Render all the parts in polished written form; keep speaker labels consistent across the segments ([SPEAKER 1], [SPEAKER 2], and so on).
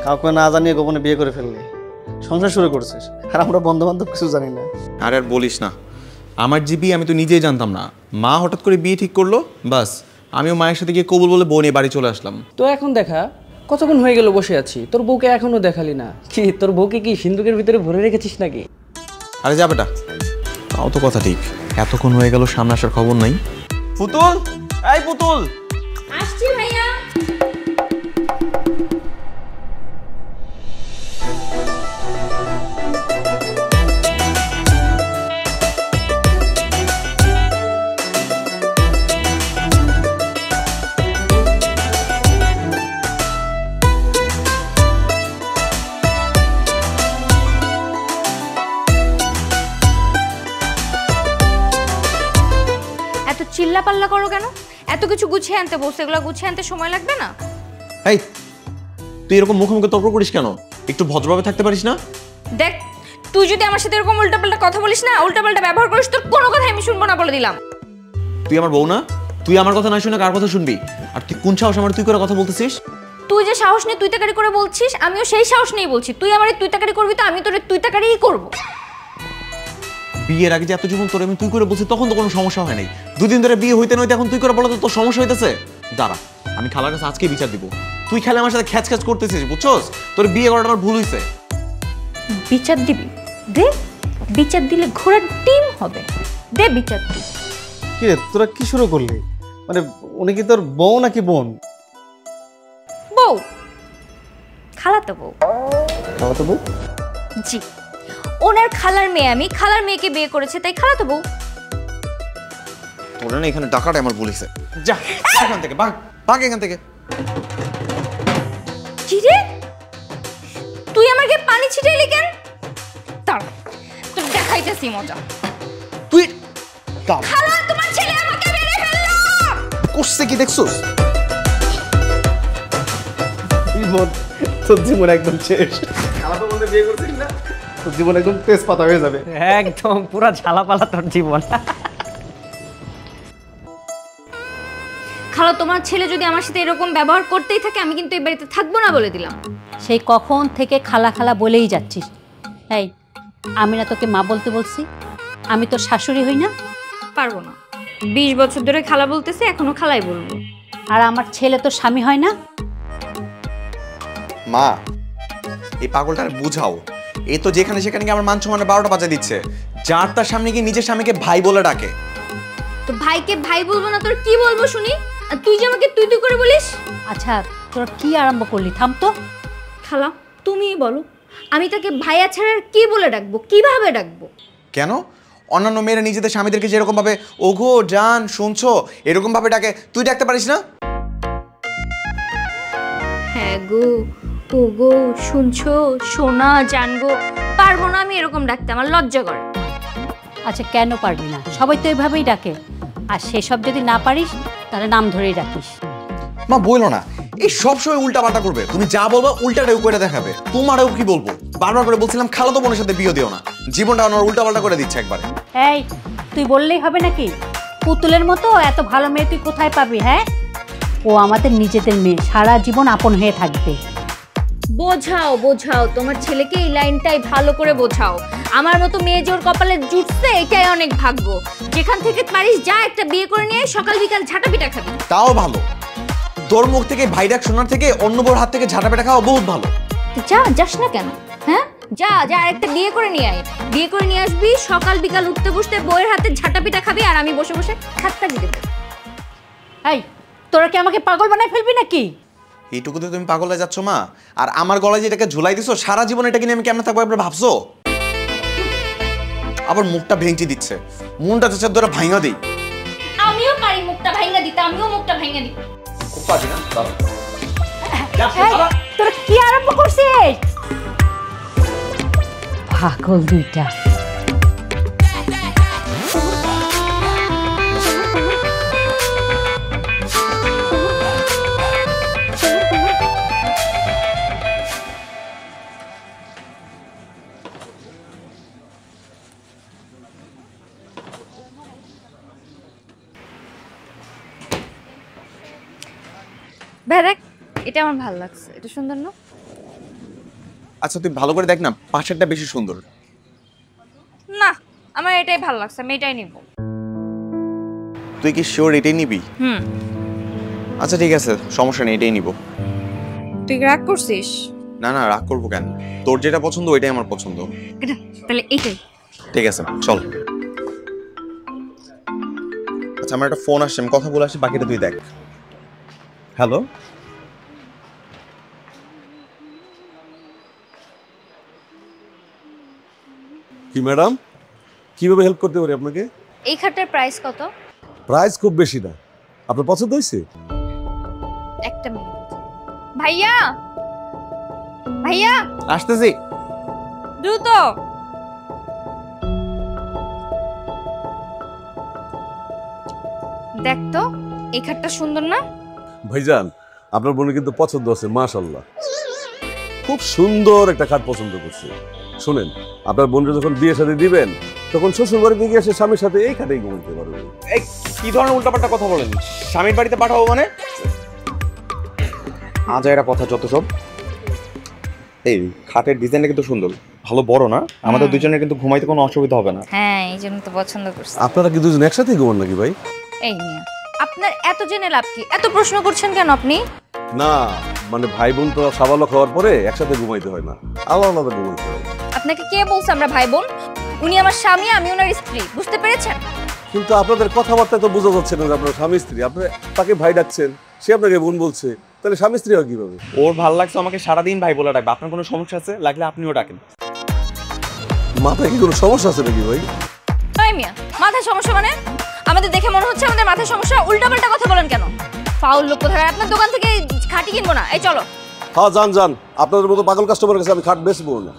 [SPEAKER 1] কাউকে না জানিয়ে গোপনে বিয়ে করে ফেললি, সংসার শুরু করছিস, আর আমরা বন্ধু বান্ধব কিছু জানি না।
[SPEAKER 2] আর বলিস না, আমার যে বিয়ে আমি তো নিজেই জানতাম না। মা হঠাৎ করে বিয়ে ঠিক করলো, বাস আমিও মায়ের সাথে গিয়ে কবুল বলে বউ নিয়ে বাড়ি চলে আসলাম।
[SPEAKER 3] তো এখন দেখা কতক্ষণ হয়ে গেল বসে আছি, তোর বউকে এখনো দেখালি না। কি তোর বউকে কি সিন্ধুকের ভিতরে ভরে রেখেছিস নাকি?
[SPEAKER 2] আরে যা বেটা, তাও তো কথা ঠিক, এতক্ষণ হয়ে গেল সামনে আসার খবর নাই। পুতুল, এই পুতুল,
[SPEAKER 4] আসছি ভাইয়া। চিল্লা পাল্লা করো কেন? এত কিছু গুছিয়ে আনতে বসে, এগুলো গুছিয়ে আনতে সময় লাগবে না?
[SPEAKER 2] এই তুই এরকম মুখে মুখে তর্ক করিস কেন? একটু ভদ্রভাবে থাকতে পারিস না?
[SPEAKER 4] দেখ, তুই যদি আমার সাথে এরকম উল্টাপাল্টা কথা বলিস না, উল্টাপাল্টা ব্যবহার করিস, তোর কোনো কথা আমি শুনবো না বলে দিলাম।
[SPEAKER 2] তুই আমার বউ না? তুই আমার কথা না শুনে কার কথা শুনবি? আর তুই কোন সাহস আমার তুই করে কথা বলতেছিস?
[SPEAKER 4] তুই যে সাহস নিয়ে তুই তাকারি করে বলছিস, আমিও সেই সাহস নিয়ে বলছি। তুই আমারে তুই তাকারি করবি তো আমি তোরে তুই তাকারিই করব।
[SPEAKER 2] বিয়ের আগে যে এত জীবন তোরে আমি তুই করে বলছি, তখন তো কোনো সমস্যা হয় নাই। দুদিন ধরে বিয়ে হইতে নইতে এখন তুই করে বলো তো তোর সমস্যা হইতেছে? দাঁড়া, আমি খালার কাছে আজকে বিচার দিব। তুই খেলে আমার সাথে খ্যাচ খ্যাচ করতেছিস, বুঝছস? তোর বিয়ে করাটা আমার ভুল হইছে।
[SPEAKER 4] বিচার দিবি? দে, বিচার দিলে ঘোড়ার ডিম হবে। দে বিচার দি।
[SPEAKER 1] কি রে, তোরা কি শুরু করলি? মানে উনি কি তোর বউ নাকি বোন?
[SPEAKER 4] বউ, খালাতো বউ।
[SPEAKER 1] খালাতো বউ?
[SPEAKER 4] জি, ওনার খালার মেয়ে আমি, খালার মেয়েকে বিয়ে করেছে, তাই খালাতো বউ।
[SPEAKER 2] তোরা না এখানে ডাকাটা আমার ভুল হইছে। যা এখান থেকে, ভাগ ভাগ এখান থেকে।
[SPEAKER 4] কি রে, তুই আমাকে পানি ছিটাইলি কেন? দাঁড়া, তোর দেখাইতেছি মজা।
[SPEAKER 2] তুই
[SPEAKER 4] খালা, তোমার ছেলে আমাকে মেরে ফেললো।
[SPEAKER 2] করছে কি দেখছস?
[SPEAKER 1] জীবন, তোর জীবন একদম শেষ। খালাতো বলতে বিয়ে করছিস না, তোর জীবন একদম তেজপাতা হয়ে যাবে।
[SPEAKER 3] একদম পুরা ঝালাপালা তোর জীবন।
[SPEAKER 4] খালা, তোমার ছেলে যদি আমার সাথে এরকম ব্যবহার করতেই থাকে, আমি কিন্তু এই বাড়িতে থাকবো না বলে দিলাম।
[SPEAKER 5] সেই কখন থেকে খালা খালা বলেই যাচ্ছিস। এই, আমি না তোকে মা বলতে বলছি? আমি তোর শাশুড়ি হই না?
[SPEAKER 4] পারবো না, 20 বছর ধরে খালা বলতেছে, এখনো খালাই বলবো।
[SPEAKER 5] আর আমার ছেলে তোর স্বামী হয় না?
[SPEAKER 2] মা, এই পাগলটার বুঝাও। এই তো যেখানে সেখানে গিয়ে আমার মান সম্মানের 12টা বাজা দিচ্ছে। যার তার সামনে গিয়ে নিজের স্বামীকে ভাই বলে ডাকে।
[SPEAKER 4] তো ভাইকে ভাই বলবো না তোর কি বলবো শুনি? আর তুই যে আমাকে তুই তুই করে বলিস।
[SPEAKER 5] আচ্ছা, তোর কি আরম্ভ করলি? থাম তো।
[SPEAKER 4] খালা, তুমিই বলো, আমি তাকে ভাইয়া ছাড়া আর কি বলে ডাকবো, কিভাবে ডাকবো?
[SPEAKER 2] কেন? অন্যান্য মেয়েরা নিজেদের স্বামীদেরকে যেরকম ভাবে ওগো জান শুনছো এরকম ভাবে ডাকে, তুই ডাকতে পারিস না?
[SPEAKER 4] হ্যাঁ গো, ও গো, শুনছো, সোনা, জানগো, পারবো না আমি এরকম ডাকতে, আমার লজ্জা করে।
[SPEAKER 5] আচ্ছা, কেন পারবি না? সবাই তো এভাবেই ডাকে। আর সেসব যদি না পারিস তাহলে নাম ধরেই ডাকিস।
[SPEAKER 2] মা বইলো না, এই সবসময় উল্টা পাল্টা করবে। তুমি যা বলবা উল্টাটাও করে দেখাবে। তোমারও কি বলবো? বারবার করে বলছিলাম খালাতো বোনের সাথে বিয়ে দিও না, জীবনটা আমার উল্টা পাল্টা করে দিচ্ছে একবারে।
[SPEAKER 5] এই, তুই বললেই হবে নাকি? পুতুলের মতো এত ভালো মেয়ে তুই কোথায় পাবি? হ্যাঁ, ও আমাদের নিজেদের মেয়ে, সারা জীবন আপন হয়ে থাকবে।
[SPEAKER 4] বোঝাও বোঝাও, তোমার ছেলেকে এই লাইনটাই ভালো করে বোঝাও। আমার মতো মেয়ে যে ওর কপালে জুটছে, এটাই অনেক ভাগ্য। যেখান থেকে পারিস যা, একটা বিয়ে করে নিয়ে সকাল বিকাল ঝাঁটা পিটা খাবি।
[SPEAKER 2] তাও ভালো, তোর মুখ থেকে ভাই ডাক শোনার থেকে অন্য বউর হাত থেকে ঝাঁটা পেটা খাওয়া বহুত ভালো।
[SPEAKER 4] যা, যাস না কেন? হ্যাঁ, যা যা, একটা বিয়ে করে নিয়ে আয়। বিয়ে করে নিয়ে আসবি, সকাল বিকাল উঠতে বসতে বউয়ের হাতে ঝাঁটা পিটা খাবি, আর আমি বসে বসে হাতটা দিয়ে দেবো।
[SPEAKER 5] এই, তোরা কি আমাকে পাগল বানায় ফেলবি নাকি?
[SPEAKER 2] এইটুকুতে তুমি পাগল হয়ে যাচ্ছ মা? আর আমার গলায় যেটাকে ঝুলাই দিছো, সারা জীবন এটাকে নিয়ে আমি কেমন থাকবো একবার ভাবছো? আবার মুখটা ভেঙচি দিচ্ছে, মনটা চাচ্ছে ধরে ভাঙা দিই।
[SPEAKER 4] আমিও পারি মুখটা ভাঙা দিতে, আমিও মুখটা ভাঙা দিই।
[SPEAKER 2] খুব পারি না দাঁড়া।
[SPEAKER 5] তোরা কি আরম্ভ করছিস? পাগল দুইটা।
[SPEAKER 4] ভাই দেখ, এটা আমার ভালো লাগছে, এটা সুন্দর না?
[SPEAKER 2] আচ্ছা তুই ভালো করে দেখ না, পাশেরটা বেশি সুন্দর।
[SPEAKER 4] না, আমার এটাই ভালো লাগছে, আমি এটাই নিব।
[SPEAKER 2] তুই কি শিওর এটাই নিবি? আচ্ছা ঠিক আছে, সমস্যা নেই, এটাই নিব।
[SPEAKER 4] তুই রাগ করছিস?
[SPEAKER 2] না না, রাগ করবো কেন? তোর যেটা পছন্দ ওইটাই আমার পছন্দ।
[SPEAKER 4] তাহলে এটাই
[SPEAKER 2] ঠিক আছে চল। আচ্ছা আমার একটা ফোন আসছে, আমি কথা বলে আসি, বাকিটা তুই দেখ। হ্যালো,
[SPEAKER 6] কি ম্যাডাম, কিভাবে হেল্প করতে পারি আপনাকে?
[SPEAKER 4] এই খাটটার প্রাইস কত?
[SPEAKER 6] প্রাইস খুব বেশি না, আপনার পছন্দ হয়েছে?
[SPEAKER 4] একটা মিনিট। ভাইয়া, ভাইয়া
[SPEAKER 2] আসতেছি।
[SPEAKER 4] দ্রুত। দেখ তো, এই খাটটা সুন্দর না?
[SPEAKER 6] ভাইজান, আপনার বোনের কিন্তু পছন্দ আছে, মাশাআল্লাহ। খুব সুন্দর একটা খাট পছন্দ করছে। শুনেন, আপনার বোনকে যখন বিয়ে শাদী দিবেন তখন শ্বশুর বাড়িতে গিয়ে এসে স্বামীর সাথে এই খাটেই ঘুমাইতে পারবে।
[SPEAKER 2] এই কি ধরনের উল্টাপাল্টা কথা বলেন? স্বামীর বাড়িতে পাঠাবো মানে? আজ এরা কথা যত সব। এই খাটের ডিজাইনটা কিন্তু সুন্দর, ভালো বড় না? আমাদের দুজনের কিন্তু ঘুমাইতে কোনো অসুবিধা হবে না।
[SPEAKER 4] হ্যাঁ, এই জন্য তো পছন্দ করছি।
[SPEAKER 6] আপনারা কি দুজন একসাথেই ঘুমান নাকি ভাই?
[SPEAKER 4] এই নিয়ে আপনার এত জেনে লাভ কি? এত প্রশ্ন করছেন কেন আপনি?
[SPEAKER 6] না মানে ভাই বোন তো সাবালক হওয়ার পরে একসাথে ঘুমাইতে হয় না, আলাদা আলাদা ঘুমাইতে হয়।
[SPEAKER 4] আপনাকে কে বলছে আমরা ভাই বোন? উনি আমার স্বামী, আমি ওনার স্ত্রী, বুঝতে পেরেছেন?
[SPEAKER 6] কিন্তু আপনাদের কথাবার্তায় তো বোঝা যাচ্ছে না যে আপনার স্বামী স্ত্রী। আপনি তাকে ভাই ডাকছেন, সে আপনাকে বোন বলছে, তাহলে স্বামী স্ত্রী হয় কিভাবে?
[SPEAKER 2] ওর ভালো লাগছে আমাকে সারাদিন ভাই বলে ডাকবে। আপনার কোনো সমস্যা আছে? লাগলে আপনিও ডাকেন।
[SPEAKER 6] মাথায় কি কোনো সমস্যা আছে নাকি ভাই?
[SPEAKER 4] তাই মিয়া, মাথায় সমস্যা মানে? আমাদের দেখে মনে হচ্ছে আমাদের মাথায় সমস্যা। উল্টাপাল্টা কথা বলেন কেন? ফাউল লোক কোথায়! আপনার দোকান থেকে খাটি কিনবো না, এই চলো।
[SPEAKER 6] হ্যাঁ যান যান, আপনাদের মতো পাগল কাস্টমারের কাছে আমি খাট বেচবো না।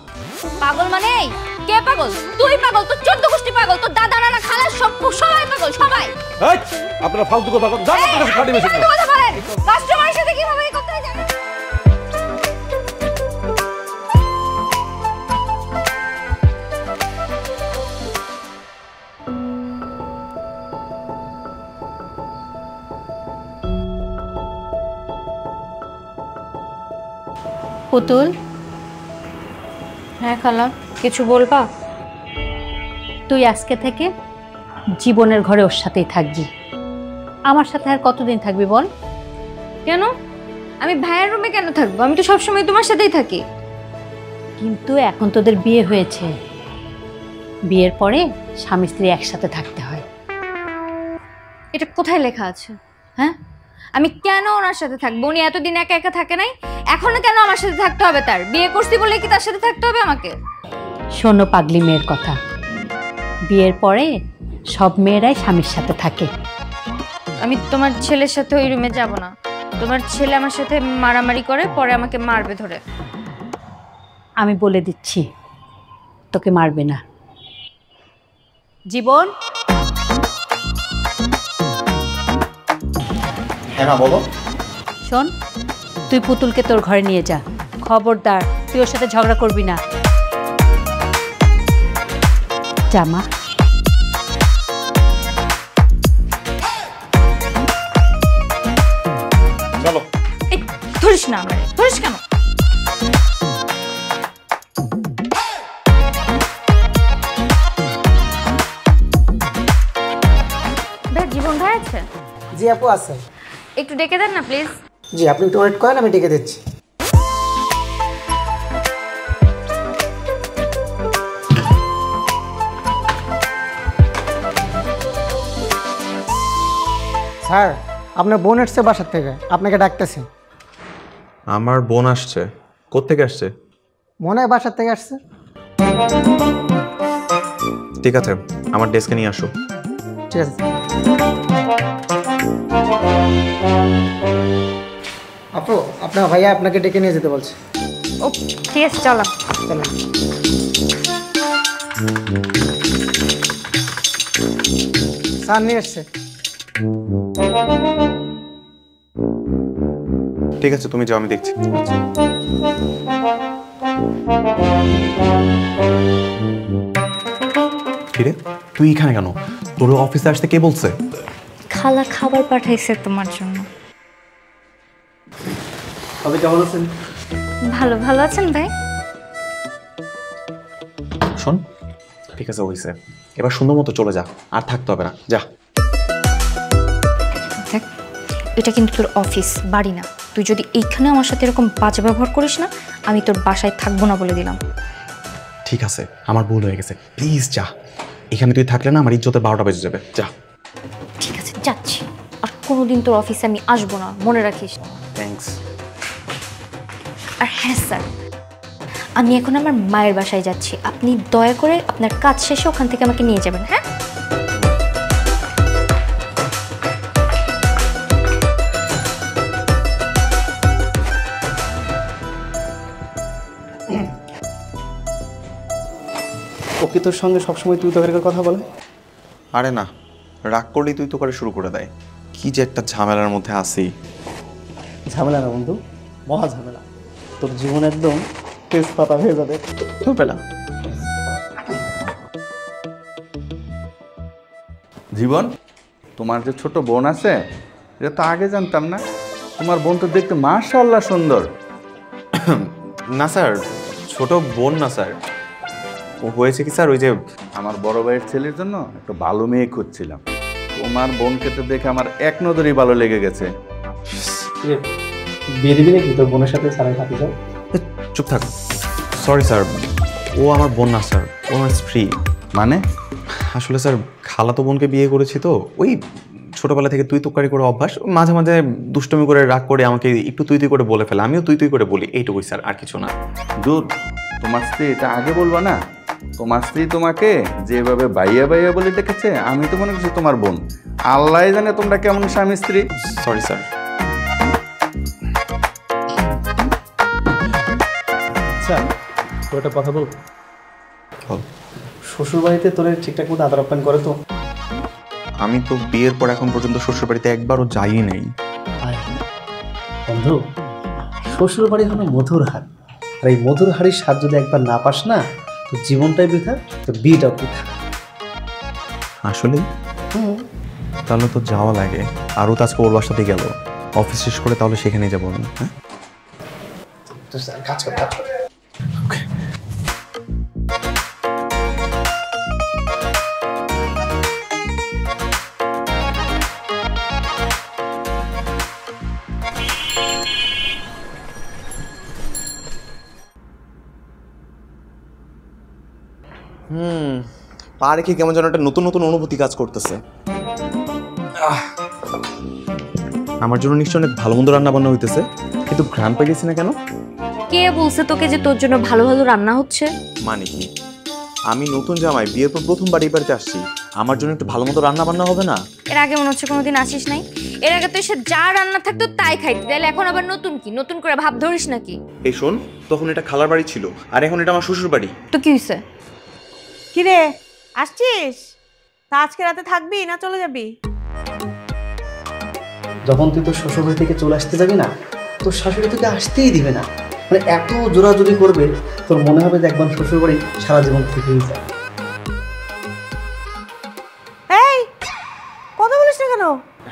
[SPEAKER 4] পাগল মানে? এই কে পাগল? তুই পাগল, তোর 14 গোষ্ঠী পাগল, তোর দাদা নানা খালা সবাই পাগল, সবাই।
[SPEAKER 6] এই, আপনারা ফালতু কথা বলেন, যান আপনার কাছে খাটি বেচবো না।
[SPEAKER 4] কথা বলেন, কাস্টমারের সাথে কিভাবে এই কথা জানেন?
[SPEAKER 5] পুতুল,
[SPEAKER 4] হ্যাঁ খালা, কিছু বলবা?
[SPEAKER 5] তুই আজকে থেকে জীবনের ঘরে ওর সাথেই থাকবি। আমার সাথে আর কতদিন থাকবি বল?
[SPEAKER 4] কেন? আমি ভাইয়ের রুমে কেন থাকবো? আমি তো সবসময় তোমার সাথেই থাকি।
[SPEAKER 5] কিন্তু এখন তোদের বিয়ে হয়েছে, বিয়ের পরে স্বামী স্ত্রী একসাথে থাকতে হয়।
[SPEAKER 4] এটা কোথায় লেখা আছে? হ্যাঁ, আমি কেন ওনার সাথে থাকবো? উনি এতদিন একা একা থাকে নাই, এখনো কেন আমার সাথে থাকতে হবে? তার বিয়ে করছি বলে কি তার সাথে থাকতে হবে আমাকে?
[SPEAKER 5] শোনো পাগলি মেয়ের কথা, বিয়ের পরে সব মেয়েরাই স্বামীর সাথে থাকে।
[SPEAKER 4] আমি তোমার ছেলের সাথে ওই রুমে যাব না। তোমার ছেলে আমার সাথে মারামারি করে, পরে আমাকে মারবে ধরে।
[SPEAKER 5] আমি বলে দিচ্ছি, তোকে মারবে না। জীবন,
[SPEAKER 2] হ্যাঁ না বলো।
[SPEAKER 5] শোন, তুই পুতুলকে তোর ঘরে নিয়ে যা। খবরদার তুই ওর সাথে ঝগড়া করবি না। জামা
[SPEAKER 2] চলো।
[SPEAKER 4] এই ধরিস না আমারে, ধরিস কেন? ভাই, জীবন ভাই আছে?
[SPEAKER 7] জি আপু আছে।
[SPEAKER 4] একটু ডেকে দেন না প্লিজ।
[SPEAKER 7] জি আপনি একটু ওয়েট করেন, আমি ডেকে দিচ্ছি। স্যার, আপনার বোন এসছে বাসার থেকে, আপনাকে ডাকতেছে।
[SPEAKER 2] আমার বোন আসছে? কোত্থেকে আসছে?
[SPEAKER 7] মনে হয় বাসার থেকে আসছে।
[SPEAKER 2] ঠিক আছে, আমার ডেস্কে নিয়ে আসো।
[SPEAKER 7] ঠিক আছে। আপু, আপনার ভাইয়া আপনাকে ডেকে নিয়ে যেতে বলছে।
[SPEAKER 4] ও ঠিক আছে, চলো।
[SPEAKER 7] চলেন। স্যার নিয়ে এসছে।
[SPEAKER 2] ঠিক আছে, তুমি যাও, আমি দেখছি। কিরে, তুই এখানে কেন? তোর অফিসে আসতে কে বলছে?
[SPEAKER 4] খালা খাবার পাঠাইছে তোমার জন্য।
[SPEAKER 1] আপনি কেমন আছেন?
[SPEAKER 4] ভালো ভালো আছেন ভাই?
[SPEAKER 2] শোন, ঠিক আছে হইছে, এবার সুন্দর মতো চলে যা, আর থাকতে হবে না, যা।
[SPEAKER 4] দেখ, এটা কিন্তু তোর অফিস, বাড়ি না। তুই যদি এইখানে আমার সাথে এরকম বাজে ব্যবহার করিস না, আমি তোর বাসায় থাকবো না বলে দিলাম।
[SPEAKER 2] ঠিক আছে, আমার ভুল হয়ে গেছে, প্লিজ যা। এখানে তুই থাকলে না আমার ইজ্জতের 12টা বেজে যাবে, যা।
[SPEAKER 4] ঠিক আছে, যাচ্ছি। আর কোনোদিন তোর অফিসে আমি আসবো না, মনে রাখিস।
[SPEAKER 2] থ্যাঙ্কস।
[SPEAKER 4] আর হ্যাঁ স্যার, আমি এখন আমার মায়ের বাসায় যাচ্ছি। আপনি দয়া করে আপনার কাজ শেষে ওখান থেকে আমাকে নিয়ে যাবেন, হ্যাঁ?
[SPEAKER 1] ও কি তোর সঙ্গে সবসময় তুই তোকে কথা বলে?
[SPEAKER 2] আরে না, রাগ করলেই তুই তো করে শুরু করে দেয়। কি যে একটা ঝামেলার মধ্যে আসি।
[SPEAKER 1] ঝামেলা না বন্ধু, মহা ঝামেলা। তোর জীবন একদম তেজপাতা হয়ে যাবে।
[SPEAKER 2] পেলা
[SPEAKER 8] জীবন, তোমার যে ছোট বোন আছে, এটা তো আগে জানতাম না। তোমার বোন তো দেখতে মাশাআল্লাহ সুন্দর।
[SPEAKER 2] না স্যার, ছোট বোন না স্যার। ও হয়েছে কি স্যার, ওই যে
[SPEAKER 8] আমার বড় ভাইয়ের ছেলের জন্য একটা ভালো মেয়ে খুঁজছিলাম। তোমার বোনকে তো দেখে আমার এক নজরেই ভালো লেগে গেছে।
[SPEAKER 1] বিয়ে দিবি নাকি তোর বোনের সাথে সারাই থাকি যাও?
[SPEAKER 2] চুপ থাক। সরি স্যার, ও আমার বোন না স্যার, ও আমার স্ত্রী।
[SPEAKER 8] মানে?
[SPEAKER 2] আসলে স্যার, খালাতো বোনকে বিয়ে করেছি তো, ওই ছোটবেলা থেকে তুই তুকারি করে অভ্যাস। মাঝে মাঝে দুষ্টমি করে রাগ করে আমাকে একটু তুই তুই করে বলে ফেলে, আমিও তুই তুই করে বলি, এইটুকুই স্যার, আর কিছু না।
[SPEAKER 8] দুধ, তোমার স্ত্রী এটা আগে বলবা না? তোমার স্ত্রী তোমাকে যেভাবে বাইয়া বাইয়া বলে ডেকেছে, আমি তো মনে করছি তোমার বোন। আল্লাহ জানে তোমরা কেমন স্বামী স্ত্রী।
[SPEAKER 2] Sorry sir.
[SPEAKER 1] আচ্ছা, তোর একটা কথা বল।
[SPEAKER 2] বল।
[SPEAKER 1] শ্বশুর বাড়িতে তোর ঠিকঠাক মতো আদর আপ্যায়ন করে তো?
[SPEAKER 2] আমি তো বিয়ের পর এখন পর্যন্ত শ্বশুর বাড়িতে একবারও যাই নেই।
[SPEAKER 1] বন্ধু, শ্বশুর বাড়ি হলো মধুর হাড়, আর এই মধুর হাড়ির স্বাদ যদি একবার না পাস না, তো জীবনটাই বৃথা, তো বিয়েটাও বৃথা।
[SPEAKER 2] আসলে তাহলে তো যাওয়া লাগে। আরও তো আজকে ওর বাসাতে গেল, অফিস শেষ করে তাহলে সেখানে যাবো আমি। হ্যাঁ,
[SPEAKER 1] কাজ কর, কাজ কর।
[SPEAKER 2] পা রেখে কেমন যেন একটা নতুন নতুন অনুভূতি কাজ করতেছে। আমার জন্য নিশ্চয় অনেক ভালো মন্দ রান্না বান্না হইতেছে, কিন্তু ঘ্রাণ পাই গেছি না কেন?
[SPEAKER 4] কে বলছে তোকে যে তোর জন্য ভালো ভালো রান্না হচ্ছে?
[SPEAKER 2] মানে কি, আমি নতুন জামাই, বিয়ের পর প্রথমবার এই বাড়িতে আসছি, আমার জন্য একটু ভালো মতো রান্না বান্না হবে না?
[SPEAKER 4] এর আগে মনে হচ্ছে কোনোদিন আসিস নাই। এর আগে তো এসে যা রান্না থাকতো তাই খাইতে, তাহলে এখন আবার নতুন কি, নতুন করে ভাব ধরিস নাকি?
[SPEAKER 2] এই শোন, তখন এটা খালার বাড়ি ছিল, আর এখন এটা আমার শ্বশুর বাড়ি।
[SPEAKER 4] তো কি হয়েছে?
[SPEAKER 9] কিরে, আসছিস? তা আজকে রাতে থাকবি না চলে যাবি?
[SPEAKER 1] যখন তুই তোর শ্বশুর বাড়ি থেকে চলে আসতে যাবি না, তোর শাশুড়ি তোকে আসতেই দিবে না। মানে এত জোরাজুরি করবে, তোর মনে হবে যে একবার শ্বশুর বাড়ি সারা জীবন থেকেই যায়।
[SPEAKER 9] এই কথা বলিস না কেন?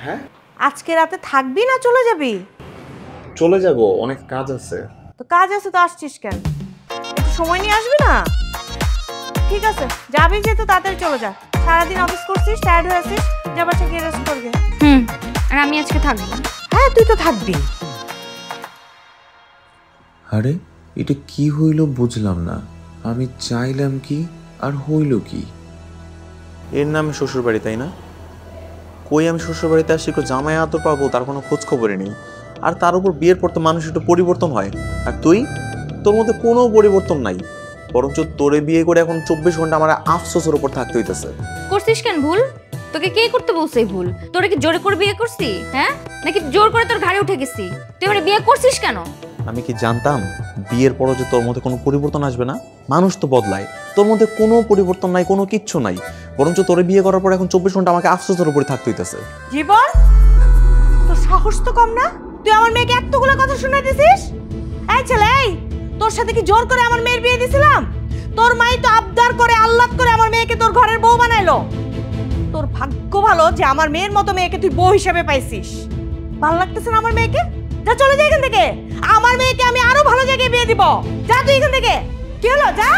[SPEAKER 2] হ্যাঁ,
[SPEAKER 9] আজকে রাতে থাকবি না চলে যাবি?
[SPEAKER 2] চলে যাব, অনেক কাজ আছে।
[SPEAKER 9] তো কাজ আছে তো আসছিস কেন? একটু সময় নিয়ে আসবি না? ঠিক আছে, যাবি যেহেতু তাড়াতাড়ি চলে যা। সারাদিন অফিস করছিস, টায়ার্ড হয়ে আসিস, যাবার থেকে রেস্ট করবে।
[SPEAKER 4] আর আমি আজকে থাকবো।
[SPEAKER 9] হ্যাঁ, তুই তো থাকবি।
[SPEAKER 10] আরে এটা কি হইল বুঝলাম না। আমি চাইলাম কি আর হইল কি?
[SPEAKER 2] এর নামে শ্বশুর বাড়ি, তাই না? কই আমি শ্বশুর বাড়িতে আসছি একটু জামাই আদর পাবো, তার কোনো খোঁজ খবরই নেই। আর তার উপর বিয়ের পর তো মানুষ একটু পরিবর্তন হয়, আর তুই, তোর মধ্যে কোনো পরিবর্তন নাই। বরঞ্চ তোরে বিয়ে করে এখন 24 ঘন্টা আমার আফসোসের উপর থাকতে হইতেছে।
[SPEAKER 4] করছিস কেন ভুল? তোকে কে করতে বলছে এই ভুল? তোরে কি জোরে করে বিয়ে করছি, হ্যাঁ? নাকি জোর করে তোর ঘাড়ে উঠে গেছি? তুই আমার বিয়ে করছিস কেন?
[SPEAKER 2] আমি কি জানতাম বিয়ের পরও যে তোর মধ্যে কোনো পরিবর্তন আসবে না? মানুষ তো বদলায়, তোর মধ্যে কোনো পরিবর্তন নাই, কোনো কিচ্ছু নাই। বরঞ্চ তোরে বিয়ে করার পর এখন 24 ঘন্টা আমাকে আফসোসের উপরে থাকতে হইতেছে।
[SPEAKER 9] জীবন, তোর সাহস তো কম না? তুই আমার মেয়েকে এতগুলো কথা শুনে দিছিস? এই ছেলে, এই তোর সাথে কি জোর করে আমার মেয়ের বিয়ে দিছিলাম? তোর মাই তো আবদার করে আল্লাদ করে আমার মেয়েকে তোর ঘরের বউ বানাইলো। তোর ভাগ্য ভালো যে আমার মেয়ের মতো মেয়েকে তুই বউ হিসেবে পাইছিস। ভালো লাগতেছে না আমার মেয়েকে? যা চলে যা এখান থেকে। আমার মেয়েকে আমি আরো ভালো জায়গায় বিয়ে দিব। যা তুই এখান থেকে। কি হলো, যা।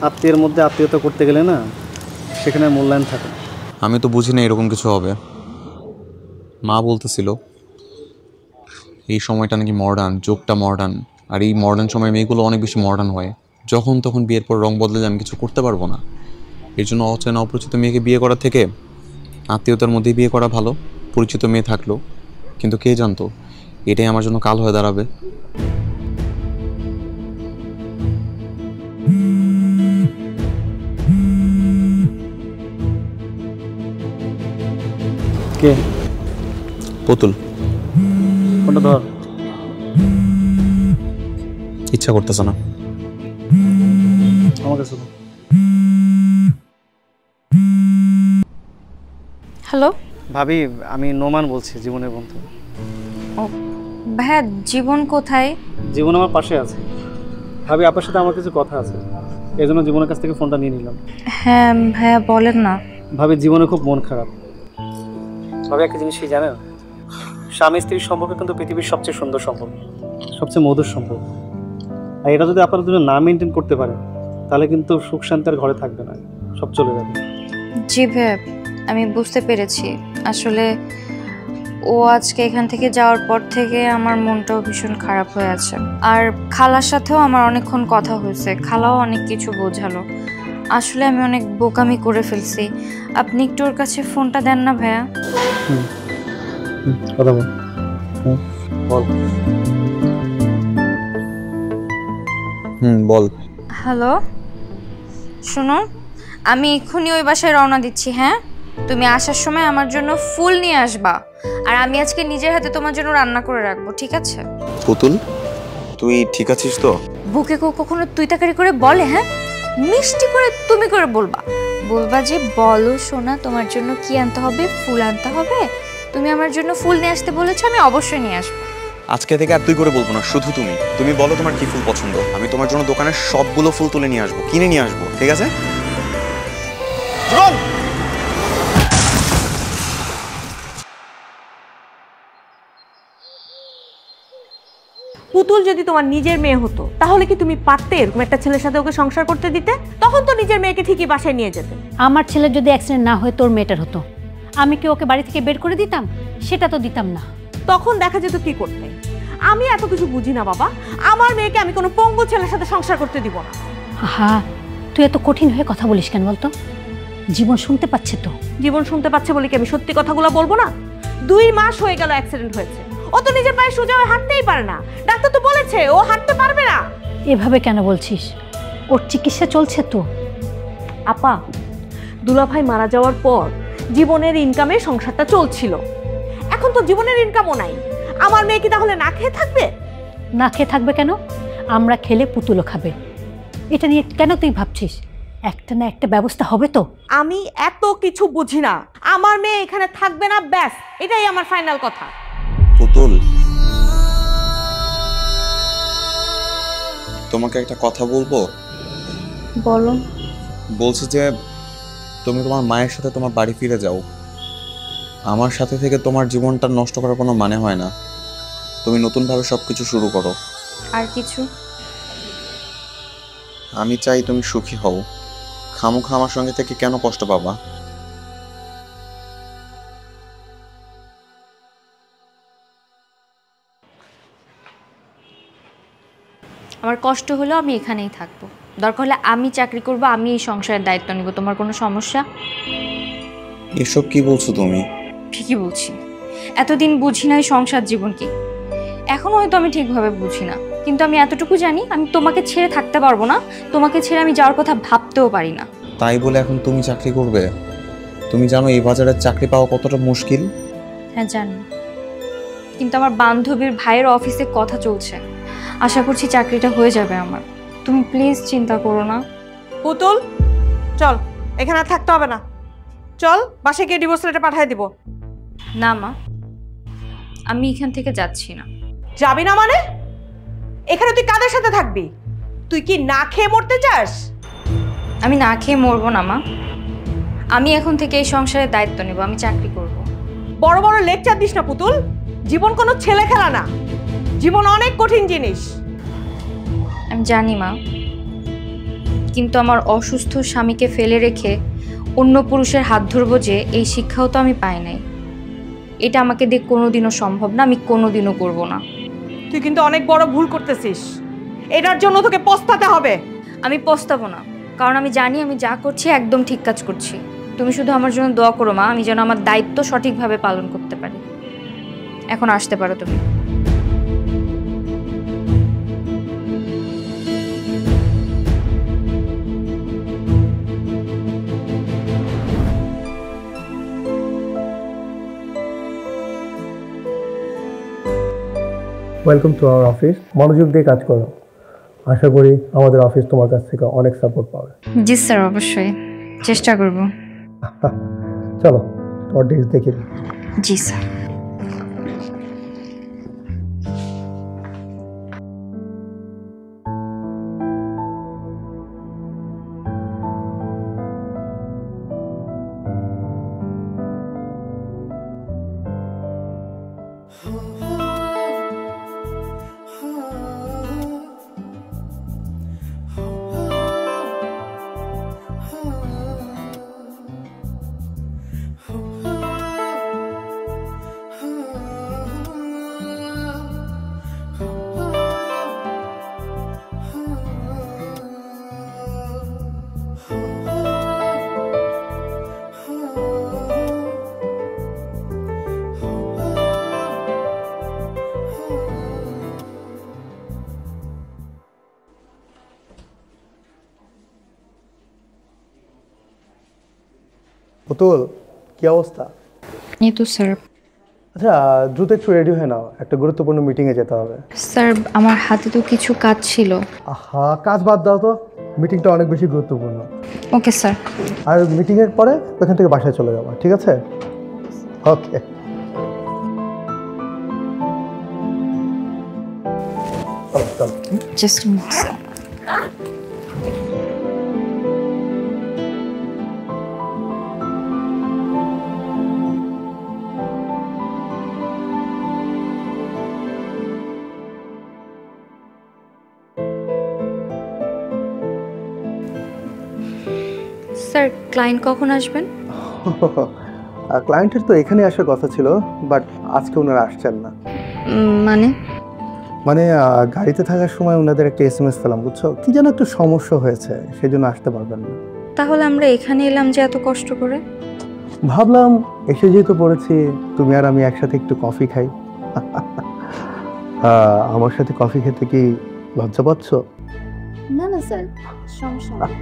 [SPEAKER 1] আত্মীয়ের মধ্যে আত্মীয়তা করতে গেলে না সেখানে মূল্যায়ন থাকে।
[SPEAKER 2] আমি তো বুঝি না এরকম কিছু হবে। মা বলতেছিল এই সময়টা নাকি মডার্ন, যুগটা মডার্ন, আর এই মডার্ন সময় মেয়েগুলো অনেক বেশি মডার্ন হয়। যখন তখন বিয়ের পর রং বদলে আমি কিছু করতে পারবো না। এই জন্য অচেনা অপরিচিত মেয়েকে বিয়ে করার থেকে আত্মীয়তার মধ্যেই বিয়ে করা ভালো। পরিচিত মেয়ে থাকলো, কিন্তু কে জানতো এটাই আমার জন্য কাল হয়ে দাঁড়াবে।
[SPEAKER 1] কে?
[SPEAKER 2] পুতুল।
[SPEAKER 1] কোনটা ধর।
[SPEAKER 2] ইচ্ছা করতেছে না।
[SPEAKER 1] আমার কাছে।
[SPEAKER 4] হ্যালো
[SPEAKER 1] ভাবি, আমি নোমান বলছি, জীবনের বন্ধু।
[SPEAKER 4] ও ভাইয়া, জীবন কোথায়?
[SPEAKER 1] জীবন আমার পাশে আছে। ভাবি, আপনার সাথে আমার কিছু কথা আছে, এই জন্য জীবনের কাছ থেকে ফোনটা নিয়ে নিলাম।
[SPEAKER 4] হ্যাঁ ভাইয়া বলেন না।
[SPEAKER 1] ভাবি, জীবনে খুব মন খারাপ। ভাবি, একটা জিনিস কি জানেন? স্বামী স্ত্রীর সম্পর্ক কিন্তু পৃথিবীর সবচেয়ে সুন্দর সম্পর্ক, সবচেয়ে মধুর সম্পর্ক। আর এটা যদি আপনারা দুজন না মেনটেন করতে পারেন তাহলে কিন্তু সুখ শান্তি আর ঘরে থাকবে না, সব চলে যাবে।
[SPEAKER 4] জি ভাইয়া, আমি বুঝতে পেরেছি। আসলে ও আজকে এখান থেকে যাওয়ার পর থেকে আমার মনটাও ভীষণ খারাপ হয়ে আছে। আর খালার সাথেও আমার অনেকক্ষণ কথা হয়েছে, খালাও অনেক কিছু বোঝালো। আসলে আমি অনেক বোকামি করে ফেলছি। আপনি একটু ওর কাছে ফোনটা দেন না ভাইয়া।
[SPEAKER 1] কথা বল। বল।
[SPEAKER 2] বল।
[SPEAKER 4] হ্যালো, শোনো, আমি এক্ষুনি ওই বাসায় রওনা দিচ্ছি। হ্যাঁ, তুমি আসার সময় আমার জন্য ফুল নিয়ে আসবা, আর আমি আজকে নিজের হাতে তোমার জন্য রান্না করে রাখবো, ঠিক আছে?
[SPEAKER 2] পুতুল, তুই ঠিক আছিস তো?
[SPEAKER 4] বুকে কখনো তুই তাকারি করে বলে? হ্যাঁ, মিষ্টি করে তুমি করে বলবা, বলবা যে বলো সোনা তোমার জন্য কি আনতে হবে, ফুল আনতে হবে। তুমি আমার জন্য ফুল নিয়ে আসতে বলেছো, আমি অবশ্যই নিয়ে আসবো।
[SPEAKER 2] আজকে থেকে আর তুই করে বলবো না, শুধু তুমি। তুমি বলো তোমার কি ফুল পছন্দ, আমি তোমার জন্য দোকানের সবগুলো ফুল তুলে নিয়ে আসবো, কিনে নিয়ে আসবো, ঠিক আছে?
[SPEAKER 9] পুতুল যদি তোমার নিজের মেয়ে হতো তাহলে কি তুমি পারতে এরকম একটা ছেলের সাথে ওকে সংসার করতে দিতে? তখন তো নিজের মেয়েকে ঠিকই বাসায় নিয়ে যেতে।
[SPEAKER 5] আমার ছেলের যদি অ্যাক্সিডেন্ট না হয় তোর মেয়েটার হতো, আমি কি ওকে বাড়ি থেকে বের করে দিতাম? সেটা তো দিতাম না।
[SPEAKER 9] তখন দেখা যেত কি করতে। আমি এত কিছু বুঝি না বাবা, আমার মেয়েকে আমি কোনো পঙ্গু ছেলের সাথে সংসার করতে দিব না।
[SPEAKER 5] হ্যাঁ, তুই এত কঠিন হয়ে কথা বলিস কেন বলতো? জীবন শুনতে পাচ্ছে তো।
[SPEAKER 9] জীবন শুনতে পাচ্ছে বলে কি আমি সত্যি কথাগুলো বলবো না? 2 মাস হয়ে গেল অ্যাক্সিডেন্ট হয়েছে, ও তো নিজের পায়ে সোজা হয়ে হাঁটতেই পারে না। ডাক্তার তো বলেছে ও হাঁটতে পারবে না।
[SPEAKER 5] এভাবে কেন বলছিস? ওর চিকিৎসা চলছে তো।
[SPEAKER 9] আপা, দুলাভাই মারা যাওয়ার পর জীবনের ইনকামে সংসারটা চলছিল, এখন তো জীবনের ইনকামও নাই। আমার মেয়ে কি তাহলে না খেয়ে থাকবে?
[SPEAKER 5] না খেয়ে থাকবে কেন? আমরা খেলে পুতুলও খাবে। এটা নিয়ে কেন তুই ভাবছিস? একটা না একটা ব্যবস্থা হবে তো।
[SPEAKER 9] আমি এত কিছু বুঝি না, আমার মেয়ে এখানে থাকবে না, ব্যাস এটাই আমার ফাইনাল কথা।
[SPEAKER 2] পুতুল, তোমাকে একটা কথা বলবো।
[SPEAKER 4] বলো।
[SPEAKER 2] বলছি যে তুমি তোমার মায়ের সাথে তোমার বাড়ি ফিরে যাও। আমার সাথে থেকে তোমার জীবনটা নষ্ট করার কোনো মানে হয় না। তুমি নতুনভাবে সবকিছু শুরু করো।
[SPEAKER 4] আর কিছু?
[SPEAKER 2] আমি চাই তুমি সুখী হও। খামোখা আমার সঙ্গে থেকে কেন কষ্ট পাবা?
[SPEAKER 4] আমার কষ্ট হলেও আমি এখানেই থাকবো, দরকার হলে আমি চাকরি করব, আমি এই সংসারের দায়িত্ব নিব। তোমার কোনো সমস্যা?
[SPEAKER 2] এসব কি বলছো তুমি?
[SPEAKER 4] ঠিকই বলছি। এতদিন বুঝি না এই সংসার জীবন কি, এখনো হয়তো আমি ঠিকভাবে বুঝি না, কিন্তু আমি এতটুকু জানি আমি তোমাকে ছেড়ে থাকতে পারবো না, তোমাকে ছেড়ে আমি যাওয়ার কথা ভাবতেও পারি না।
[SPEAKER 2] তাই বলে এখন তুমি চাকরি করবে? তুমি জানো এই বাজারে চাকরি পাওয়া কতটা মুশকিল?
[SPEAKER 4] হ্যাঁ জানি, কিন্তু আমার বান্ধবীর ভাইয়ের অফিসে কথা চলছে, আশা করছি চাকরিটা হয়ে যাবে আমার। তুমি প্লিজ চিন্তা করো না।
[SPEAKER 9] পুতুল চল, এখানে আর থাকতে হবে না, চল বাসায় গিয়ে ডিভোর্স লেটার পাঠিয়ে দিব।
[SPEAKER 4] না মা, আমি এখান থেকে যাচ্ছি না।
[SPEAKER 9] যাবি না মানে? এখানে তুই কাদের সাথে থাকবি? তুই কি না খেয়ে মরতে চাস?
[SPEAKER 4] আমি না খেয়ে মরবো না মা, আমি এখন থেকে এই সংসারের দায়িত্ব নেব, আমি চাকরি করব।
[SPEAKER 9] বড় বড় লেকচার দিস না পুতুল, জীবন কোনো ছেলে খেলা না, জীবন অনেক কঠিন জিনিস।
[SPEAKER 4] আমি জানি মা, কিন্তু আমার অসুস্থ স্বামীকে ফেলে রেখে অন্য পুরুষের হাত ধরবো যে এই শিক্ষাও তো আমি পাই নাই। এটা আমাকে দিয়ে কোনোদিনও সম্ভব না, আমি কোনোদিনও করব না।
[SPEAKER 9] তুই কিন্তু অনেক বড় ভুল করতেছিস, এটার জন্য তোকে পস্তাতে হবে।
[SPEAKER 4] আমি পস্তাবো না, কারণ আমি জানি আমি যা করছি একদম ঠিক কাজ করছি। তুমি শুধু আমার জন্য দোয়া করো মা, আমি যেন আমার দায়িত্ব সঠিকভাবে পালন করতে পারি। এখন আসতে পারো তুমি।
[SPEAKER 1] Welcome to our office. মনোযোগ দিয়ে কাজ করো, আশা করি আমাদের অফিস তোমার কাছ থেকে অনেক সাপোর্ট পাবে।
[SPEAKER 4] জি স্যার, অবশ্যই চেষ্টা করব।
[SPEAKER 1] চলো তোমার ডিটেলস দেখি।
[SPEAKER 4] জি স্যার।
[SPEAKER 1] পুতুল, কি অবস্থা?
[SPEAKER 4] এই তো স্যার।
[SPEAKER 1] আচ্ছা, দ্রুত একটু রেডি হয়ে নাও, একটা গুরুত্বপূর্ণ মিটিংয়ে যেতে হবে।
[SPEAKER 4] স্যার আমার হাতে তো কিছু কাজ ছিল।
[SPEAKER 1] আহা, কাজ বাদ দাও তো, মিটিংটা অনেক বেশি গুরুত্বপূর্ণ।
[SPEAKER 4] Okay sir.
[SPEAKER 1] আর মিটিংয়ের পরে ওখান থেকে বাসায় চলে যাবো, ঠিক আছে? Okay.
[SPEAKER 4] Just a minute, sir. Sir, client কখন আসবেন?
[SPEAKER 1] ক্লায়েন্টের তো এখানে আসার কথা ছিল, বাট আজকে ওনারা আসছেন না। মানে গাড়িতে থাকার সময় ওনাদের একটা SMS পেলাম, বুঝছো? কি যেন একটু সমস্যা হয়েছে, সেই জন্য আসতে পারবেন না।
[SPEAKER 4] তাহলে আমরা এখানে এলাম যে এত কষ্ট করে?
[SPEAKER 1] ভাবলাম এসে যেহেতু পড়েছি, তুমি আর আমি একসাথে একটু কফি খাই। আমার সাথে কফি খেতে কি লজ্জা পাচ্ছ?
[SPEAKER 4] না না স্যার, সমস্যা নেই।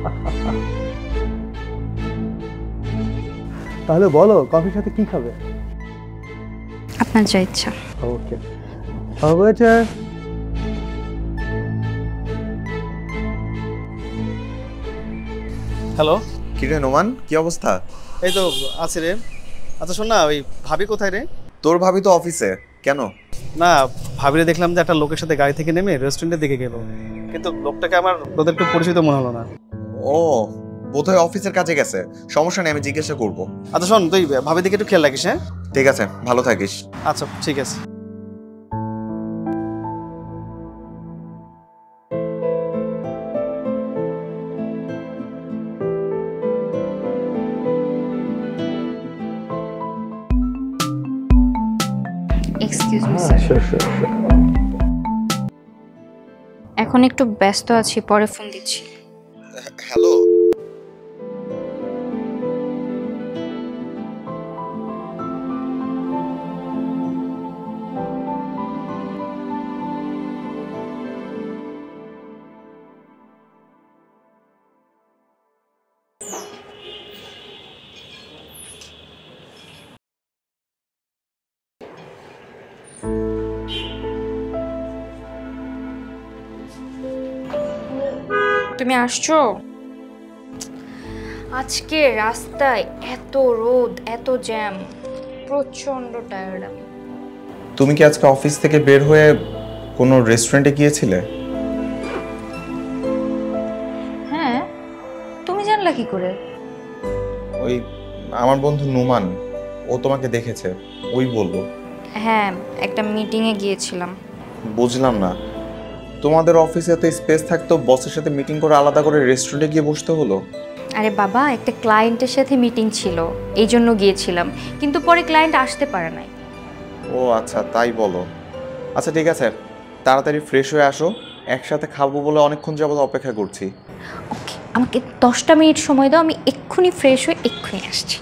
[SPEAKER 1] তাহলে বলো, কফির সাথে কি খাবে?
[SPEAKER 4] আপনার যা ইচ্ছা।
[SPEAKER 1] ওকে, ওয়েটার।
[SPEAKER 2] হ্যালো, কি রে নোমান, কি অবস্থা?
[SPEAKER 1] এই তো আছে রে। আচ্ছা শোন না, ওই ভাবি কোথায় রে?
[SPEAKER 2] তোর ভাবি তো অফিসে। কেন?
[SPEAKER 1] না, ভাবিরে দেখলাম যে একটা লোকের সাথে গাড়ি থেকে নেমে রেস্টুরেন্টের দিকে গেল, কিন্তু লোকটাকে আমার তোদের একটু পরিচিত মনে হলো না।
[SPEAKER 2] ও, বোধহয় অফিসের কাজে গেছে। সমস্যা নেই, আমি জিজ্ঞাসা করবো।
[SPEAKER 1] আচ্ছা শোন, তুই ভাবির দিকে একটু খেয়াল রাখিস। হ্যাঁ
[SPEAKER 2] ঠিক আছে, ভালো থাকিস।
[SPEAKER 1] আচ্ছা ঠিক আছে।
[SPEAKER 4] এক্সকিউজ মি স্যার, এখন একটু ব্যস্ত আছি, পরে ফোন দিচ্ছি।
[SPEAKER 2] হ্যালো।
[SPEAKER 4] তুমি আসছো? আজকে রাস্তায় এত রোদ, এত জ্যাম, প্রচন্ড টায়ার্ড আমি।
[SPEAKER 10] তুমি কি আজকে অফিস থেকে বের হয়ে কোনো রেস্টুরেন্টে গিয়েছিলে?
[SPEAKER 4] হ্যাঁ, তুমি জানলা কি করে?
[SPEAKER 10] ওই আমার বন্ধু নোমান, ও তোমাকে দেখেছে, ওই বললো।
[SPEAKER 4] হ্যাঁ, একটা মিটিংয়ে গিয়েছিলাম।
[SPEAKER 10] বুঝলাম না, তোমাদের অফিসে এত স্পেস থাকতো, বসের সাথে মিটিং করে আলাদা করে রেস্টুরেন্টে গিয়ে বসতে হলো?
[SPEAKER 4] আরে বাবা, একটা ক্লায়েন্টের সাথে মিটিং ছিল, এই জন্য গিয়েছিলাম, কিন্তু পরে ক্লায়েন্ট আসতে পারে নাই।
[SPEAKER 10] ও আচ্ছা, তাই বলো। আচ্ছা ঠিক আছে, তাড়াতাড়ি ফ্রেশ হয়ে আসো, একসাথে খাবো বলে অনেকক্ষণ যাবত অপেক্ষা করছি।
[SPEAKER 4] ওকে, আমাকে 10টা মিনিট সময় দাও, আমি এক্ষুনি ফ্রেশ হয়ে এক্ষুনি আসছি।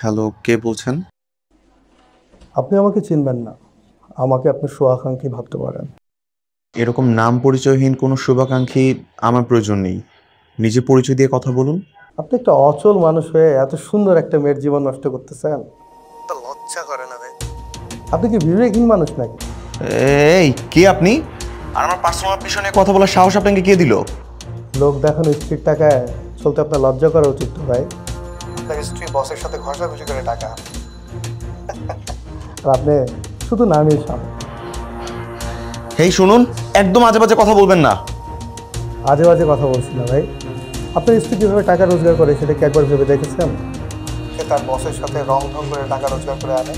[SPEAKER 10] হ্যালো, কে বলছেন?
[SPEAKER 1] আপনি আমাকে চিনবেন না, আমাকে আপনি শুভাকাঙ্ক্ষী ভাবতে পারেন।
[SPEAKER 10] এরকম নাম পরিচয়হীন কোনো শুভাকাঙ্ক্ষী আমার প্রয়োজন নেই, নিজে পরিচয় দিয়ে কথা বলুন।
[SPEAKER 1] আপনি একটা অচল মানুষ হয়ে এত সুন্দর একটা মেয়ের জীবন নষ্ট করতেছেন, লজ্জা করে না ভাই? আপনি কি বিবেকহীন মানুষ নাকি?
[SPEAKER 10] এই কে আপনি? আর আমার পার্সোনাল বিষয় নিয়ে কথা বলার সাহস আপনাকে কে দিল?
[SPEAKER 1] লোক দেখানো স্ত্রীর টাকায় চলতে আপনার লজ্জা করা উচিত তো ভাই। আপনার স্ত্রী বসের সাথে ঘষাঘষি করে টাকা, আর আপনি শুধু নামই সামনে।
[SPEAKER 10] হেই শুনুন, একদম আজে বাজে কথা বলবেন না।
[SPEAKER 1] আজে বাজে কথা বলছি না ভাই। আপনার স্ত্রী কীভাবে টাকা রোজগার করে সেটা কি একবার ভেবে দেখেছেন? সে তার বসের সাথে রং ঢং করে টাকা রোজগার করে আনে,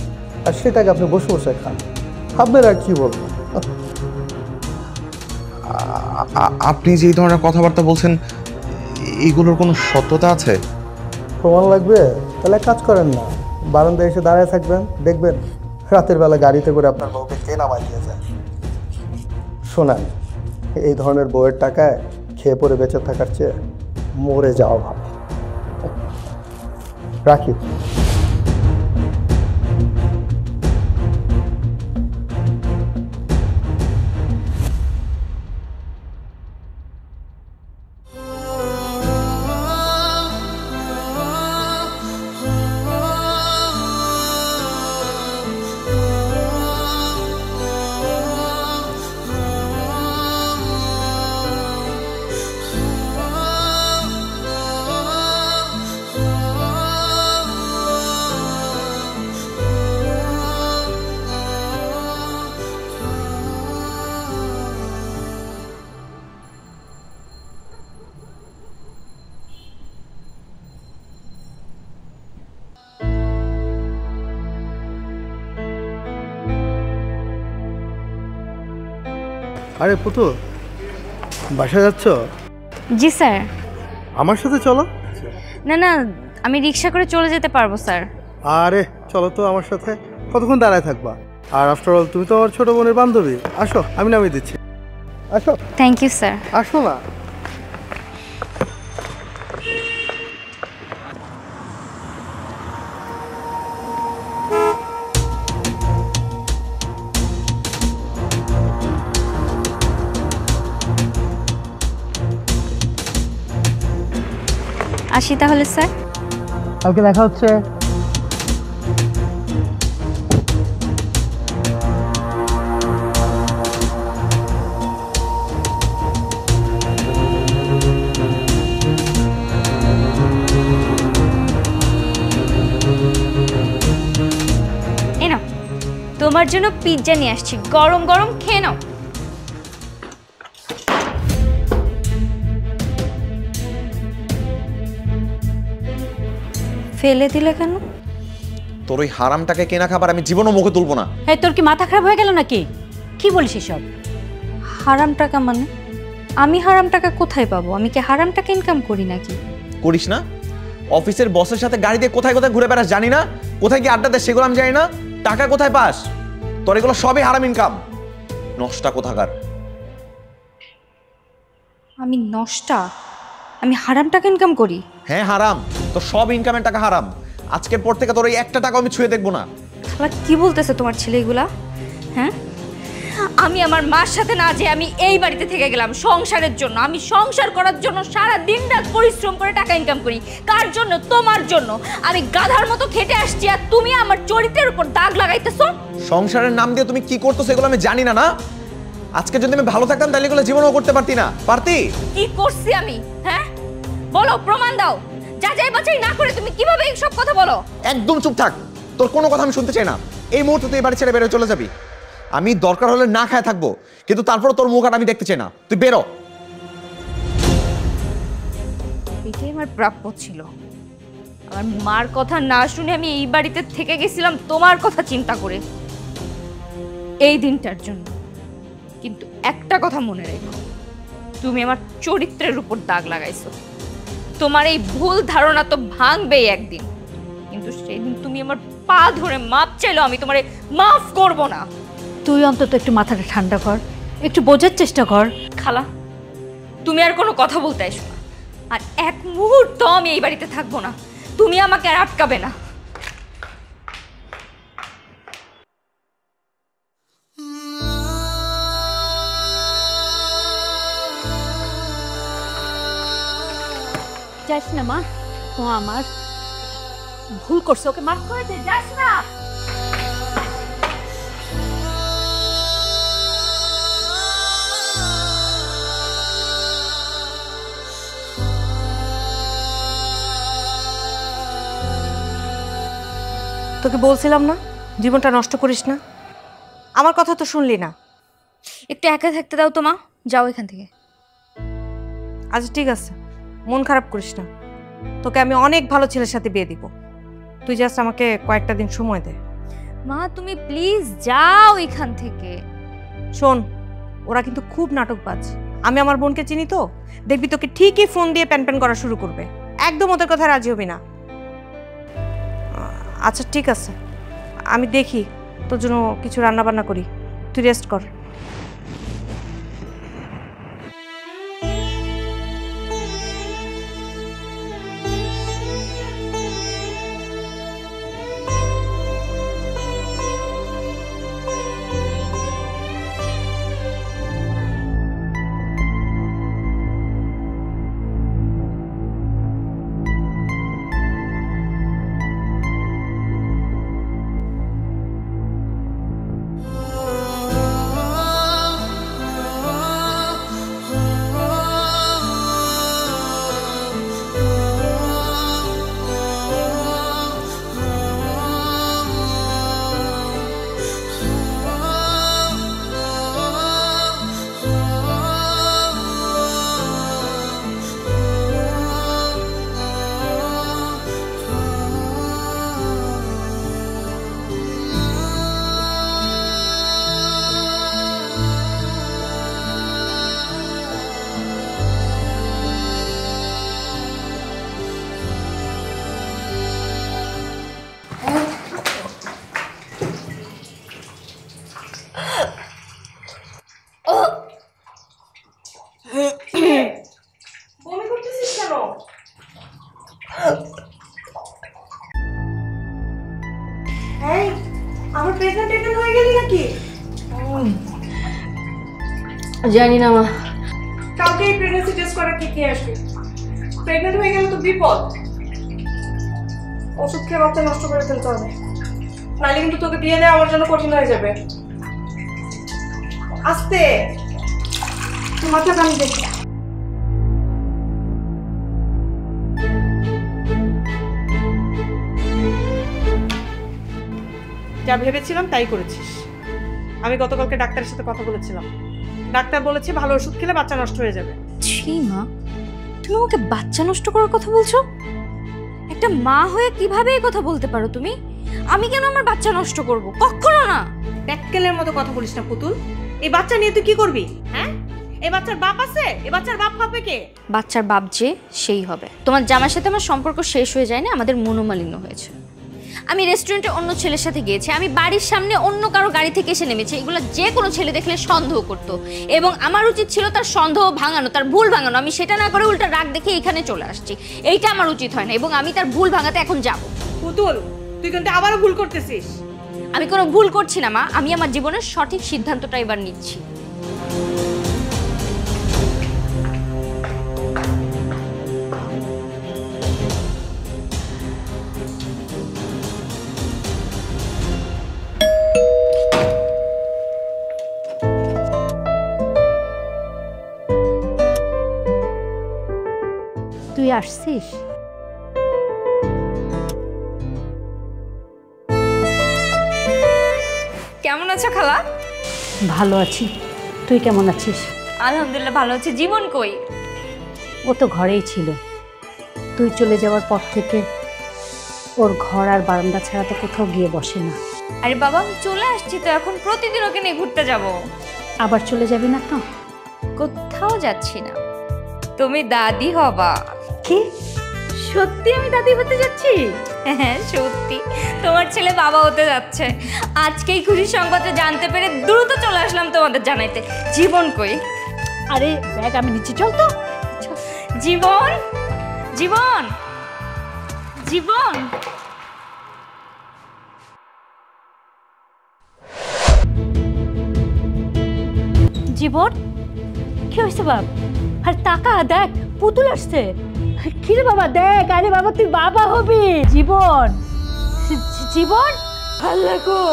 [SPEAKER 1] আর সেটাকে আপনি বসে বসে খান। আপনার আর কি বলবো?
[SPEAKER 10] আপনি যে ধরনের কথাবার্তা বলছেন, এগুলোর কোনো সত্যতা আছে?
[SPEAKER 1] প্রমাণ লাগবে? তাহলে কাজ করেন না, বারান্দায় এসে দাঁড়ায় থাকবেন, দেখবেন রাতের বেলা গাড়িতে করে আপনার বউকে কে নামাই দিয়ে যায়। শোনেন, এই ধরনের বউয়ের টাকায় খেয়ে পরে বেঁচে থাকার চেয়ে মরে যাওয়া ভালো। রাখি। আরে পুতুল, বাসা যাচ্ছ?
[SPEAKER 4] জি স্যার।
[SPEAKER 1] আমার সাথে চলো।
[SPEAKER 4] না না, আমি রিক্সা করে চলে যেতে পারবো স্যার।
[SPEAKER 1] আরে চলো তো আমার সাথে, কতক্ষণ দাঁড়ায় থাকবা? আর আফটার অল তুমি তো আমার ছোট বোনের বান্ধবী, আসো আমি নামিয়ে দিচ্ছি। আসো।
[SPEAKER 4] Thank you sir.
[SPEAKER 1] আসো না।
[SPEAKER 4] আসি তাহলে স্যার।
[SPEAKER 1] কালকে দেখা হচ্ছে।
[SPEAKER 4] এই নাও, তোমার জন্য পিৎজা নিয়ে আসছি, গরম গরম খেয়ে নাও। ফেলে দিলে কেন?
[SPEAKER 10] তোর ওই হারামটাকে কেনা খাবার আমি জীবনও মুখে তুলবো না।
[SPEAKER 5] এই তোর কি মাথা খারাপ হয়ে গেল নাকি? কি বলিস এসব?
[SPEAKER 4] হারাম টাকা মানে? আমি হারাম টাকা কোথায় পাবো? আমি কি হারাম টাকা ইনকাম করি নাকি?
[SPEAKER 10] করিস না? অফিসের বসের সাথে গাড়ি দিয়ে কোথায় কোথায় ঘুরে বেড়াস জানি না, কোথায় কি আড্ডা দেয় সেগুলো আমি জানি না, টাকা কোথায় পাস? তোর এগুলো সবই হারাম ইনকাম, নষ্টা কোথাকার।
[SPEAKER 4] আমি নষ্টা? আমি হারাম টাকা ইনকাম করি?
[SPEAKER 10] হ্যাঁ হারাম, তোর সব ইনকামের টাকা হারাম। আজকের পর থেকে তোর এই একটা টাকা আমি ছুঁয়ে দেখবো না।
[SPEAKER 4] খালা কি বলতেছে তোমার ছেলে এগুলা? হ্যাঁ, আমি আমার মার সাথে না যে আমি এই বাড়িতে থেকে গেলাম সংসারের জন্য। আমি সংসার করার জন্য সারা দিন রাত পরিশ্রম করে টাকা ইনকাম করি। কার জন্য? তোমার জন্য। আমি গাধার মতো খেটে আসছি আর তুমি আমার চরিত্রের উপর দাগ লাগাইতেছো।
[SPEAKER 10] সংসারের নাম দিয়ে তুমি কি করতেছো এগুলো আমি জানি না। না আজকে যদি আমি ভালো থাকতাম তাহলে এগুলো জীবনেও করতে পারতি না। পারতি?
[SPEAKER 4] কি করছি আমি? হ্যাঁ বলো, প্রমাণ দাও। যাচাই বাছাই না করে তুমি কিভাবে এই সব কথা বলো?
[SPEAKER 10] একদম চুপ থাক, তোর কোনো কথা আমি শুনতে চাই না। এই মুহূর্তে তুই এই বাড়ি ছেড়ে বেরো চলে যাবি। আমি দরকার হলে না খায় থাকবো, কিন্তু তারপর তোর মুখ আর আমি দেখতে চাই না। তুই বেরো।
[SPEAKER 4] এটাই আমার প্রাপ্য ছিল। আমার মার কথা না শুনে আমি এই বাড়িতে থেকে গেছিলাম তোমার কথা চিন্তা করে, এই দিনটার জন্য। কিন্তু একটা কথা মনে রেখো, তুমি আমার চরিত্রের উপর দাগ লাগাইছো। তোমার এই ভুল ধারণা তো ভাঙবেই একদিন, কিন্তু সেদিন তুমি আমার পা ধরে মাপ চাইলো, আমি তোমারে মাফ করব না।
[SPEAKER 5] তুই অন্তত একটু মাথাটা ঠান্ডা কর, একটু বোঝার চেষ্টা কর।
[SPEAKER 4] খালা, তুমি আর কোনো কথা বলতে এসো না। আর এক মুহূর্ত আমি এই বাড়িতে থাকবো না। তুমি আমাকে আর আটকাবে না।
[SPEAKER 5] যাস না মা, ও আমার ভুল করছে, ওকে মাফ করে দে, যাস না।
[SPEAKER 9] তোকে বলছিলাম না জীবনটা নষ্ট করিস না, আমার কথা তো শুনলি না।
[SPEAKER 4] একটু একা থাকতে দাও তো মা, যাও এখান থেকে।
[SPEAKER 9] আচ্ছা ঠিক আছে, মন খারাপ করিস না, তোকে আমি অনেক ভালো ছেলের সাথে বিয়ে দিব। তুই জাস্ট আমাকে কয়েকটা দিন সময় দে।
[SPEAKER 4] মা তুমি প্লিজ যাও এখান থেকে।
[SPEAKER 9] শোন, ওরা কিন্তু খুব নাটকবাজ। আমি আমার বোনকে চিনি তো, দেখবি তোকে ঠিকই ফোন দিয়ে প্যান প্যান করা শুরু করবে। একদম ওদের কথা রাজি হবি না। আচ্ছা ঠিক আছে, আমি দেখি তোর জন্য কিছু রান্না বান্না করি, তুই রেস্ট কর। আমার প্রেগন্যান্ট হয়ে গেলি নাকি?
[SPEAKER 4] জানি না মা।
[SPEAKER 9] কালকে প্রেগন্যান্সি টেস্ট করা কি আসবে? প্রেগন্যান্ট হয়ে গেলে তো বিপদ। ওষুধ খেয়ে বাচ্চা নষ্ট করে ফেলতে হবে, নাহলে কিন্তু তোকে বিয়ে দেওয়া আমার জন্য কঠিন হয়ে যাবে। আস্তে মাথা কান দেখি। যা ভেবেছিলাম তাই করেছিস। আমি গতকালকে ডাক্তারের সাথে কথা বলেছিলাম, ডাক্তার বলেছে ভালো ওষুধ খেলে বাচ্চা নষ্ট হয়ে যাবে।
[SPEAKER 4] ছি মা, তুমি ওকে বাচ্চা নষ্ট করার কথা বলছো? একটা মা হয়ে কিভাবে এই কথা বলতে পারো তুমি? আমি কেন আমার বাচ্চা নষ্ট করব? কখনো না।
[SPEAKER 9] ব্যাককেলের মতো কথা বলিস না পুতুল। এই বাচ্চা নিয়ে তুই কি করবি? হ্যাঁ, এই বাচ্চার বাপ আছে? এই বাচ্চার বাপ হবে কে?
[SPEAKER 4] বাচ্চার বাপ যে সেই হবে। তোমার জামার সাথে আমার সম্পর্ক শেষ হয়ে যায় না, আমাদের মনোমালিন্য হয়েছে। আমি রেস্টুরেন্টে অন্য ছেলের সাথে গিয়েছি, আমি বাড়ির সামনে অন্য কারো গাড়ি থেকে এসে নেমেছি। এগুলো যে কোনো ছেলে দেখলে সন্দেহ করতো, এবং আমার উচিত ছিল তার সন্দেহ ভাঙানো, তার ভুল ভাঙানো। আমি সেটা না করে উল্টা রাগ দেখে এখানে চলে আসছি। এইটা আমার উচিত হয় না, এবং আমি তার ভুল ভাঙাতে এখন যাব।
[SPEAKER 9] পুতুল, তুই কিন্তু আবারও ভুল করতেছিস।
[SPEAKER 4] আমি কোনো ভুল করছি না মা, আমি আমার জীবনের সঠিক সিদ্ধান্তটা এবার নিচ্ছি।
[SPEAKER 5] তুই আসছিস?
[SPEAKER 4] কেমন আছো খালা?
[SPEAKER 5] ভালো আছি, তুই কেমন আছিস?
[SPEAKER 4] আলহামদুলিল্লাহ ভালো আছি। জীবন কই?
[SPEAKER 5] ও তো ঘরেই ছিল, তুই চলে যাওয়ার পর থেকে ওর ঘর আর বারান্দা ছাড়া তো কোথাও গিয়ে বসে না।
[SPEAKER 4] আরে বাবা আমি চলে আসছি তো, এখন প্রতিদিন ওকে নিয়ে ঘুরতে যাব।
[SPEAKER 5] আবার চলে যাবি না তো?
[SPEAKER 4] কোথাও যাচ্ছি না, তুমি দাদি হবা।
[SPEAKER 5] কি
[SPEAKER 4] সত্যি আমি দাদি হতে যাচ্ছি? হ্যাঁ সত্যি, তোমার ছেলে বাবা হতে যাচ্ছে। আজকেই খুশির সংবাদটা জানতে পেরে দ্রুত চলে আসলাম তোমাদের জানাইতে। জীবন কই?
[SPEAKER 5] আরে ব্যাগ আমি নিচে, চল তো।
[SPEAKER 4] জীবন, জীবন, জীবন।
[SPEAKER 5] জীবন কি হয়েছে বাপ? আর টাকা দেখ, পুতুল আসছে। কি রে বাবা দেখ, আরে বাবা তুই বাবা হবি। জীবন, জীবন, আল্লাহ গো,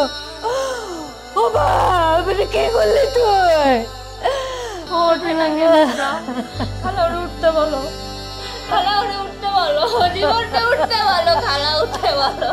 [SPEAKER 5] ও বাবা কে করলি তুই?
[SPEAKER 4] ওঠে না কেন? খালা ওরে উঠতে বলো, খালা ওরে উঠতে বলো, জীবনটা উঠতে বলো, খালা উঠতে বলো।